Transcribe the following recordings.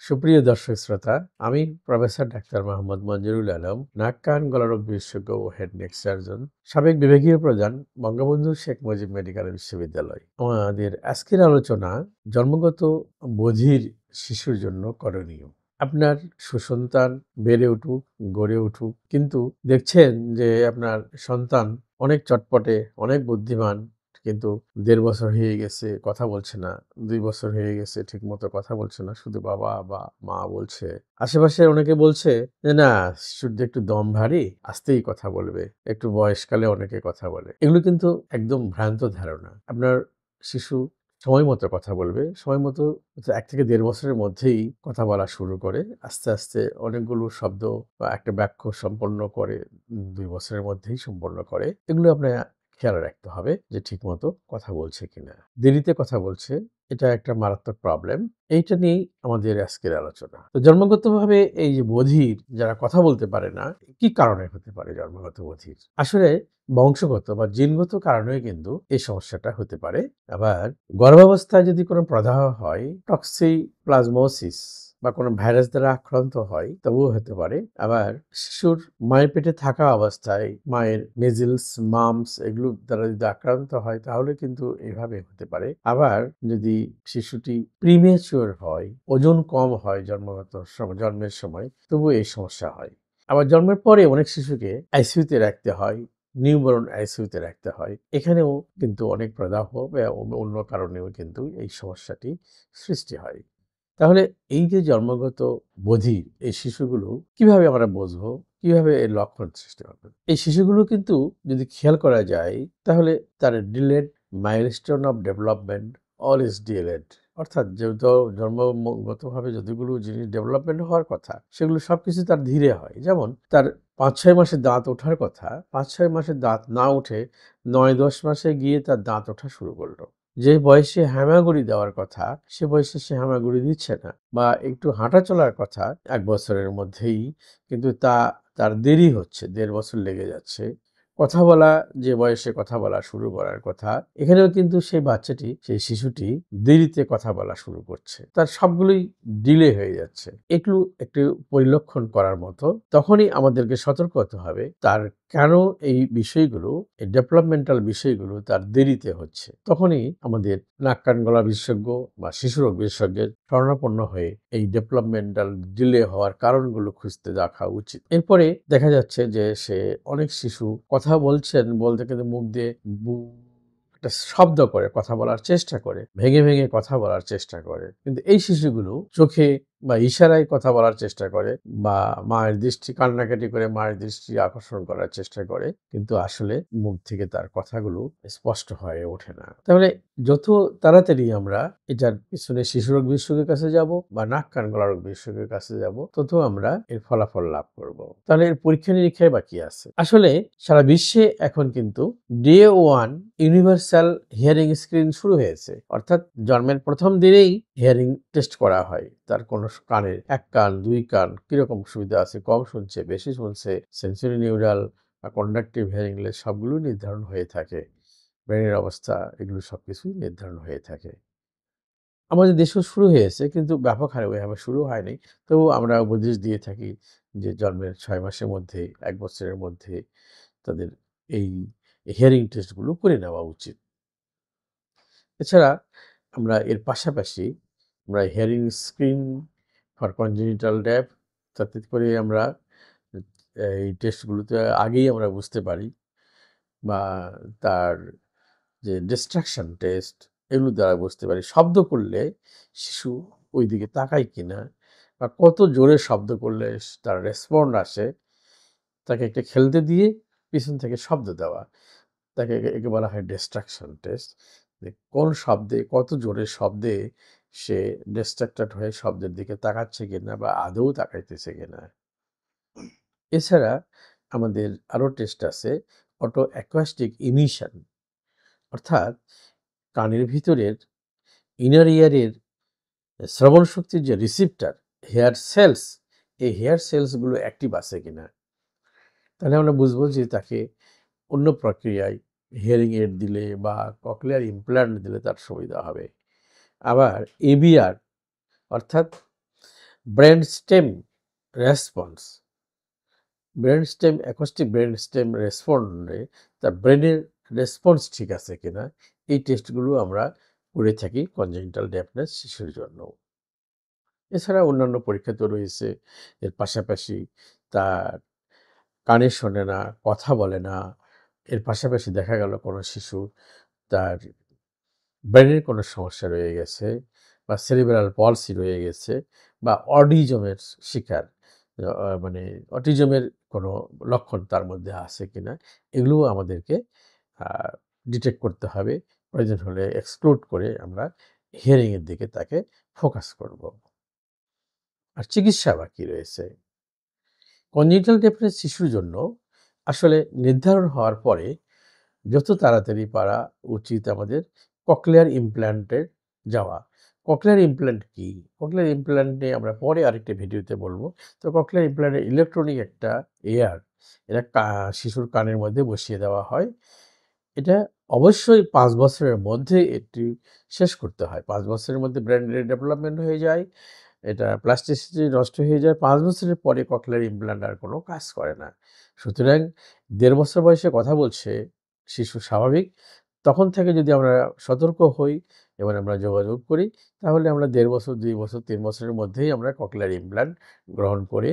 সুপ্রিয় দর্শক শ্রোতা, আমি প্রফেসর ডাক্তার মোহাম্মদ মঞ্জুরুল আলম, নাক কান গলারোগ বিশেষজ্ঞ ও হেড নেক সার্জন, সাবেক বিভাগীয় প্রধান, বঙ্গবন্ধু শেখ মুজিব মেডিকেল বিশ্ববিদ্যালয়। আমাদের আজকের আলোচনা জন্মগত বধির শিশুর জন্য করণীয়। আপনার সুসন্তান বেড়ে উঠুক, গড়ে উঠুক, কিন্তু দেখছেন যে আপনার সন্তান অনেক চটপটে, অনেক বুদ্ধিমান, কিন্তু ১.৫ বছর হয়ে গেছে কথা বলছে না, ২ বছর হয়ে গেছে ঠিকমতো কথা বলছে না, শুধু বাবা বা মা বলছে। আশেপাশে অনেকে বলছে যে না, শিশুর একটু দম ভারী, আস্তেই কথা বলবে, একটু বয়সকালে অনেকে কথা বলে। এগুলো কিন্তু একদম ভ্রান্ত ধারণা। আপনার শিশু সময় মতো কথা বলবে, সময় মতো ১ থেকে ১.৫ বছরের মধ্যেই কথা বলা শুরু করে, আস্তে আস্তে অনেকগুলো শব্দ বা একটা বাক্য সম্পন্ন করে ২ বছরের মধ্যেই সম্পন্ন করে। এগুলো আপনার খেয়াল রাখতে হবে যে ঠিকমতো কথা বলছে কিনা। দেরিতে কথা বলছে, এটা একটা মারাত্মক প্রবলেম। এইটা নিয়েই আমাদের আজকের আলোচনা। তো জন্মগতভাবে এই যে বধির যারা কথা বলতে পারে না, কি কারণে হতে পারে জন্মগত বধির? আসলে বংশগত বা জিনগত কারণেও কিন্তু এই সমস্যাটা হতে পারে। আবার গর্ভাবস্থায় যদি কোনো প্রদাহ হয়, টক্সিপ্লাজমোসিস বা কোনো ভাইরাস দ্বারা আক্রান্ত হয়, তবুও হতে পারে। আবার শিশুর মায়ের পেটে থাকা অবস্থায় মায়ের মেজিলস, মাম্পস এগুলো দ্বারা যদি আক্রান্ত হয়, তাহলে কিন্তু এভাবে হতে পারে। আবার যদি শিশুটি প্রিমেচিওর হয়, ওজন কম হয় জন্মের সময়, তবুও এই সমস্যা হয়। আবার জন্মের পরে অনেক শিশুকে আইসিইউতে রাখতে হয়, নিউবর্ন আইসিইউতে রাখতে হয়। এখানেও কিন্তু অনেক প্রদাহ বা অন্য কারণেও কিন্তু এই সমস্যাটি সৃষ্টি হয়। তাহলে এই যে জন্মগত বধির এই শিশুগুলো কিভাবে আমরা বুঝবো, কিভাবে এর লক্ষণ সৃষ্টি হবে? এই শিশুগুলো কিন্তু যদি খেয়াল করা যায়, তাহলে তার delayed milestone of development all is delayed. অর্থাৎ যেহেতু জন্মগতভাবে যতগুলো জিনিস ডেভেলপমেন্ট হওয়ার কথা, সেগুলো সবকিছু তার ধীরে হয়। যেমন তার ৫-৬ মাসে দাঁত ওঠার কথা, ৫-৬ মাসে দাঁত না উঠে ৯-১০ মাসে গিয়ে তার দাঁত ওঠা শুরু করলো। যে বয়সে হামাগুড়ি দেওয়ার কথা, সে বয়সে সে হামাগুড়ি দিচ্ছে না। বা একটু হাঁটা চলার কথা ১ বছরের মধ্যেই, কিন্তু তার দেরি হচ্ছে, ১.৫ বছর লেগে যাচ্ছে। কথা বলা, যে বয়সে কথা বলা শুরু করার কথা, এখানেও কিন্তু সেই বাচ্চাটি, সেই শিশুটি দেরিতে কথা বলা শুরু করছে। তার সবগুলোই ডিলে হয়ে যাচ্ছে। এগুলো একটু পরিলক্ষণ করার মতো। তখনই আমাদেরকে সতর্ক হতে হবে তার কেন এই বিষয়গুলো, এই ডেভেলপমেন্টাল বিষয়গুলো তার দেরিতে হচ্ছে। তখনই আমাদের নাক কান গলা বিশেষজ্ঞ বা শিশুরোগ বিশেষজ্ঞের শরণাপন্ন হয়ে এই ডেভেলপমেন্টাল ডিলে হওয়ার কারণগুলো খুঁজতে দেখা উচিত। এরপরে দেখা যাচ্ছে যে অনেক শিশু কথা বলছেন, বলতে কিন্তু মুখ দিয়ে বু একটা শব্দ করে কথা বলার চেষ্টা করে, ভেঙে ভেঙে কথা বলার চেষ্টা করে। কিন্তু এই শিশুগুলো চোখে বা ইশারায় কথা বলার চেষ্টা করে, বা মায়ের দৃষ্টি কান্নাকাটি করে মায়ের দৃষ্টি আকর্ষণ করার চেষ্টা করে, কিন্তু আসলে মুখ থেকে তার কথাগুলো স্পষ্ট হয়ে ওঠে না। তাহলে যত তাড়াতাড়ি আমরা এটার পিছনে শিশুরোগ বিশেষজ্ঞের কাছে যাব বা নাক কান গলা রোগ বিশেষজ্ঞের কাছে যাব, তত আমরা এর ফলাফল লাভ করব। তাহলে এর পরীক্ষা নিরীক্ষায় বা কি আছে? আসলে সারা বিশ্বে এখন কিন্তু ডে 1 ইউনিভার্সাল হিয়ারিং স্ক্রিন শুরু হয়েছে। অর্থাৎ জন্মের প্রথম দিনেই হিয়ারিং টেস্ট করা হয়। তার কোন কানের ১ কান, ২ কান কিরকম সুবিধা আছে, কম শুনছে, বেশি শুনছে, সেন্সরি নিউরাল বা কন্ডাক্টিভ হিয়ারিং লেস সবগুলো নির্ধারণ হয়ে থাকে। ব্রেনের অবস্থা, এগুলো সবকিছুই নির্ধারণ হয়ে থাকে। আমাদের দেশেও শুরু হয়েছে, কিন্তু ব্যাপক হারে ওইভাবে শুরু হয়নি। তবুও আমরা উপদেশ দিয়ে থাকি যে জন্মের ৬ মাসের মধ্যে, ১ বছরের মধ্যে তাদের এই হিয়ারিং টেস্টগুলো করে নেওয়া উচিত। এছাড়া আমরা এর পাশাপাশি আমরা hearing screen for congenital deaf, তাতে করে আমরা এই টেস্টগুলোতে আগেই আমরা বুঝতে পারি, বা তার যে ডিস্ট্রাকশন টেস্ট, এগুলো দ্বারা বুঝতে পারি শব্দ করলে শিশু ওই দিকে তাকায় কিনা, বা কত জোরে শব্দ করলে তার রেসপন্ড আসে। তাকে একটা খেলতে দিয়ে পিছন থেকে শব্দ দেওয়া, তাকে একে বলা হয় ডিস্ট্রাকশন টেস্ট। যে কোন শব্দে, কত জোরে শব্দে সে ডিস্ট্রাক্টেড হয়ে শব্দের দিকে তাকাচ্ছে কিনা বা আদৌ তাকাইতেছে কিনা। এছাড়া আমাদের আরও টেস্ট আছে, অটো অ্যাকোয়াস্টিক ইমিশন। অর্থাৎ কানের ভিতরের ইনার ইয়ারের শ্রবণ শক্তির যে রিসিপ্টার, হেয়ার সেলস, এই হেয়ার সেলসগুলো অ্যাক্টিভ আছে কিনা। তাহলে আমরা বুঝবো যে তাকে অন্য প্রক্রিয়ায় হিয়ারিং এড দিলে বা ককলিয়ার ইমপ্ল্যান্ট দিলে তার সুবিধা হবে। আবার এবিআর, অর্থাৎ brain stem response, brain stem acoustic brain stem রেসপন্ডে তার ব্রেনের রেসপন্স ঠিক আছে কিনা এই টেস্টগুলো আমরা করে থাকি কনজেনিটাল ডেফনেস শিশুর জন্য। এছাড়া অন্যান্য পরীক্ষা তো রয়েছে। এর পাশাপাশি তার কানে শোনে না, কথা বলে না, এর পাশাপাশি দেখা গেল কোনো শিশু তার ব্রেনের কোনো সমস্যা রয়ে গেছে বা সেরিব্রাল পলসি রয়ে গেছে বা অটিজমের শিকার, মানে অটিজমের কোনো লক্ষণ তার মধ্যে আছে কিনা এগুলোও আমাদেরকে ডিটেক্ট করতে হবে। প্রয়োজন হলে এক্সক্লুড করে আমরা হিয়ারিংয়ের দিকে তাকে ফোকাস করব। আর চিকিৎসা বাকি রয়েছে। কনজেনিটাল ডেফনেস শিশুর জন্য আসলে নির্ধারণ হওয়ার পরে যত তাড়াতাড়ি পারা উচিত আমাদের ককলিয়ার ইমপ্ল্যান্টে যাওয়া। ককলিয়ার ইমপ্ল্যান্ট কি? ককলিয়ার ইমপ্ল্যান্ট নিয়ে আমরা পরে আরেকটা ভিডিওতে বলবো। তো ককলিয়ার ইমপ্ল্যান্টে ইলেকট্রনিক একটা এয়ার, এটা শিশুর কানের মধ্যে বসিয়ে দেওয়া হয়। এটা অবশ্যই ৫ বছরের মধ্যে এটি শেষ করতে হয়। ৫ বছরের মধ্যে ব্রেন ডেভেলপমেন্ট হয়ে যায়, এটা প্লাস্টিসিটি নষ্ট হয়ে যায়। ৫ বছরের পরে ককলিয়ার ইমপ্ল্যান্ট আর কোনো কাজ করে না। সুতরাং ১.৫ বছর বয়সে কথা বলছে শিশু স্বাভাবিক। তখন থেকে যদি আমরা সতর্ক হই এবং আমরা যোগাযোগ করি, তাহলে আমরা ১.৫ বছর, ২ বছর, ৩ বছরের মধ্যেই আমরা ককলিয়ার ইমপ্ল্যান্ট গ্রহণ করে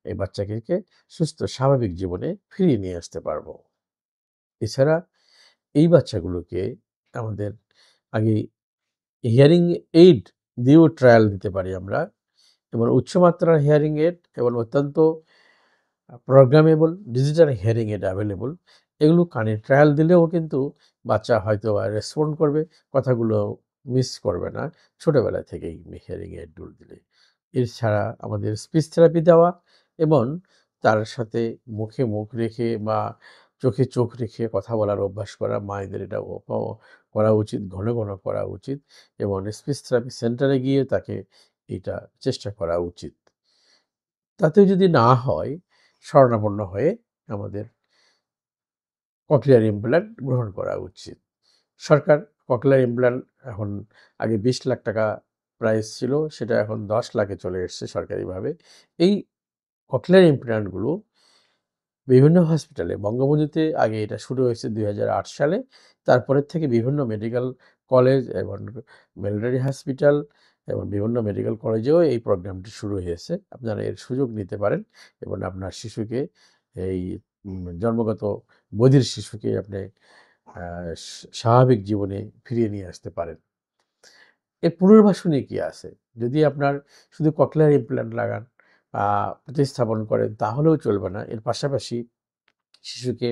এই বাচ্চাকে সুস্থ স্বাভাবিক জীবনে ফিরিয়ে নিয়ে আসতে পারব। এছাড়া এই বাচ্চাগুলোকে আমাদের আগে হিয়ারিং এইড দিয়েও ট্রায়াল দিতে পারি আমরা, এবং উচ্চমাত্রার হিয়ারিং এইড এবং অত্যন্ত programmable digital hearing aid available. এগুলো কানে ট্রায়াল দিলেও কিন্তু বাচ্চা হয়তো রেসপন্ড করবে, কথাগুলো মিস করবে না ছোটোবেলা থেকেই হিয়ারিং এইডগুলো দিলে। এছাড়া আমাদের স্পিচ থেরাপি দেওয়া এবং তার সাথে মুখে মুখ রেখে বা চোখে চোখ রেখে কথা বলার অভ্যাস করা, মায়েদের এটা করা উচিত, ঘন ঘন করা উচিত এবং স্পিচ থেরাপি সেন্টারে গিয়ে তাকে এটা চেষ্টা করা উচিত। তাতেও যদি না হয়, শরণাপন্ন হয়ে আমাদের ককলিয়ার ইমপ্ল্যান্ট গ্রহণ করা উচিত। সরকার ককলিয়ার ইমপ্ল্যান্ট এখন আগে ২০ লাখ টাকা প্রাইস ছিল, সেটা এখন ১০ লাখে চলে এসছে সরকারিভাবে। এই ককলিয়ার ইমপ্ল্যান্টগুলো বিভিন্ন হসপিটালে, বঙ্গবন্ধুতে আগে এটা শুরু হয়েছে ২০০৮ সালে। তারপরের থেকে বিভিন্ন মেডিকেল কলেজ এবং মিলিটারি হসপিটাল এবং বিভিন্ন মেডিকেল কলেজেও এই প্রোগ্রামটি শুরু হয়েছে। আপনারা এর সুযোগ নিতে পারেন এবং আপনার শিশুকে এই জন্মগত বধির শিশুকে আপনি স্বাভাবিক জীবনে ফিরিয়ে নিয়ে আসতে পারেন। এর পুনর্বাসনে কি আছে? যদি আপনার শুধু ককলিয়ার ইমপ্ল্যান্ট লাগান বা প্রতিস্থাপন করেন তাহলেও চলবে না। এর পাশাপাশি শিশুকে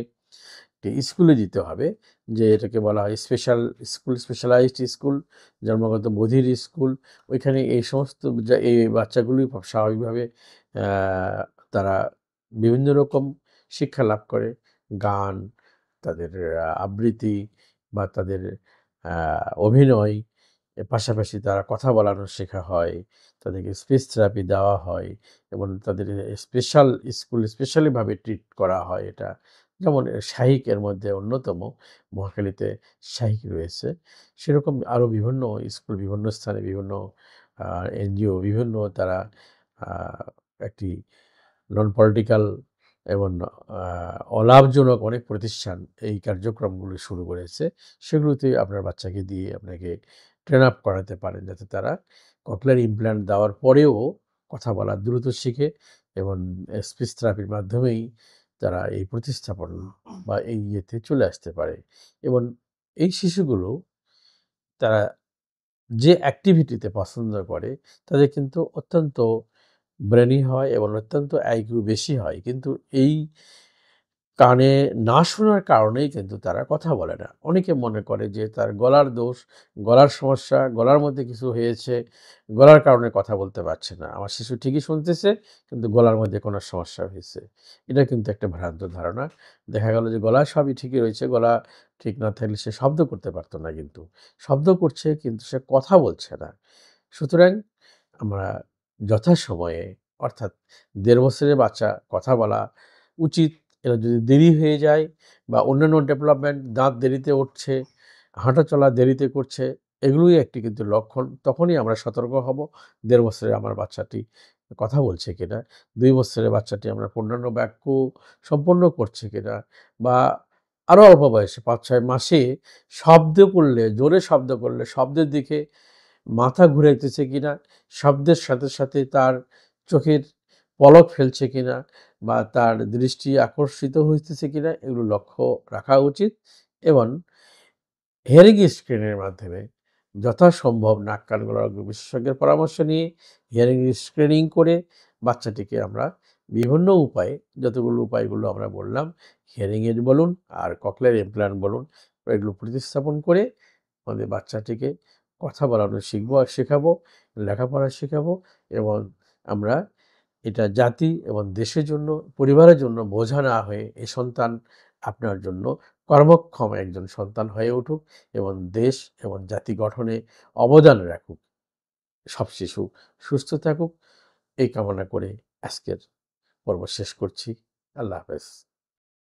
স্কুলে দিতে হবে, যে এটাকে বলা হয় স্পেশাল স্কুল, স্পেশালাইজড স্কুল, জন্মগত বধির স্কুল। ওইখানে এই সমস্ত এই বাচ্চাগুলোই স্বাভাবিকভাবে তারা বিভিন্ন রকম শিক্ষা লাভ করে। গান, তাদের আবৃত্তি বা তাদের অভিনয়, এর পাশাপাশি তারা কথা বলানো শেখা হয়, তাদেরকে স্পিচ থেরাপি দেওয়া হয় এবং তাদের স্পেশাল স্কুল স্পেশালিভাবে ট্রিট করা হয় এটা। যেমন শাহিক এর মধ্যে অন্যতম, মহাখালীতে শাহিক রয়েছে। সেরকম আরও বিভিন্ন স্কুল, বিভিন্ন স্থানে বিভিন্ন এনজিও, বিভিন্ন তারা আ একটি নন পলিটিক্যাল এবং অলাভজনক অনেক প্রতিষ্ঠান এই কার্যক্রমগুলো শুরু করেছে। সেগুলোতে আপনার বাচ্চাকে দিয়ে আপনাকে ট্রেন আপ করাতে পারেন, যাতে তারা ককলিয়ার ইমপ্ল্যান্ট দেওয়ার পরেও কথা বলা দ্রুত শিখে এবং স্পিচ থেরাপির মাধ্যমেই তারা এই প্রতিস্থাপন বা এই ইয়েতে চলে আসতে পারে। এবং এই শিশুগুলো তারা যে অ্যাক্টিভিটিতে পছন্দ করে তাদের কিন্তু অত্যন্ত ব্রেনি হয় এবং অত্যন্ত আইকিউ বেশি হয়। কিন্তু এই কানে না শোনার কারণেই কিন্তু তারা কথা বলে না। অনেকে মনে করে যে তার গলার দোষ, গলার সমস্যা, গলার মধ্যে কিছু হয়েছে, গলার কারণে কথা বলতে পারছে না। আমার শিশু ঠিকই শুনতেছে কিন্তু গলার মধ্যে কোনো সমস্যা হয়েছে। এটা কিন্তু একটা ভ্রান্ত ধারণা। দেখা গেল যে গলা সবই ঠিকই রয়েছে, গলা ঠিক না থাকলে সে শব্দ করতে পারত না কিন্তু। শব্দ করছে কিন্তু সে কথা বলছে না। সুতরাং আমরা যথাসময়ে, অর্থাৎ ১.৫ বছরের বাচ্চা কথা বলা উচিত। এরা যদি দেরি হয়ে যায় বা অন্যান্য ডেভেলপমেন্ট, দাঁত দেরিতে উঠছে, হাঁটাচলা দেরিতে করছে, এগুলোই একটি কিন্তু লক্ষণ। তখনই আমরা সতর্ক হব ১.৫ বছরের আমার বাচ্চাটি কথা বলছে কিনা, ২ বছরের বাচ্চাটি আমরা পূর্ণাঙ্গ বাক্য সম্পন্ন করছে কিনা, বা আরো অল্প বয়সে ৫-৬ মাসে শব্দ করলে, জোরে শব্দ করলে শব্দের দিকে মাথা ঘুরাইতেছে কিনা, শব্দের সাথে সাথে তার চোখের পলক ফেলছে কিনা, বা তার দৃষ্টি আকর্ষিত হইতেছে কিনা, এগুলো লক্ষ্য রাখা উচিত। এবং হিয়ারিং স্ক্রিনের মাধ্যমে যথাসম্ভব নাক কান গলা বিশেষজ্ঞের পরামর্শ নিয়ে হিয়ারিং স্ক্রিনিং করে বাচ্চাটিকে আমরা বিভিন্ন উপায়ে, যতগুলো উপায়গুলো আমরা বললাম, হিয়ারিং এর বলুন আর ককলিয়ার ইমপ্ল্যান্ট বলুন, এগুলো প্রতিস্থাপন করে আমাদের বাচ্চাটিকে কথা বলানো শেখাবো, লেখাপড়া শেখাবো। এবং আমরা এটা জাতি এবং দেশের জন্য, পরিবারের জন্য বোঝা না হয়ে এই সন্তান আপনার জন্য কর্মক্ষম একজন সন্তান হয়ে উঠুক এবং দেশ এবং জাতি গঠনে অবদান রাখুক। সব শিশু সুস্থ থাকুক, এই কামনা করে আজকের পর্ব শেষ করছি। আল্লাহ হাফেজ।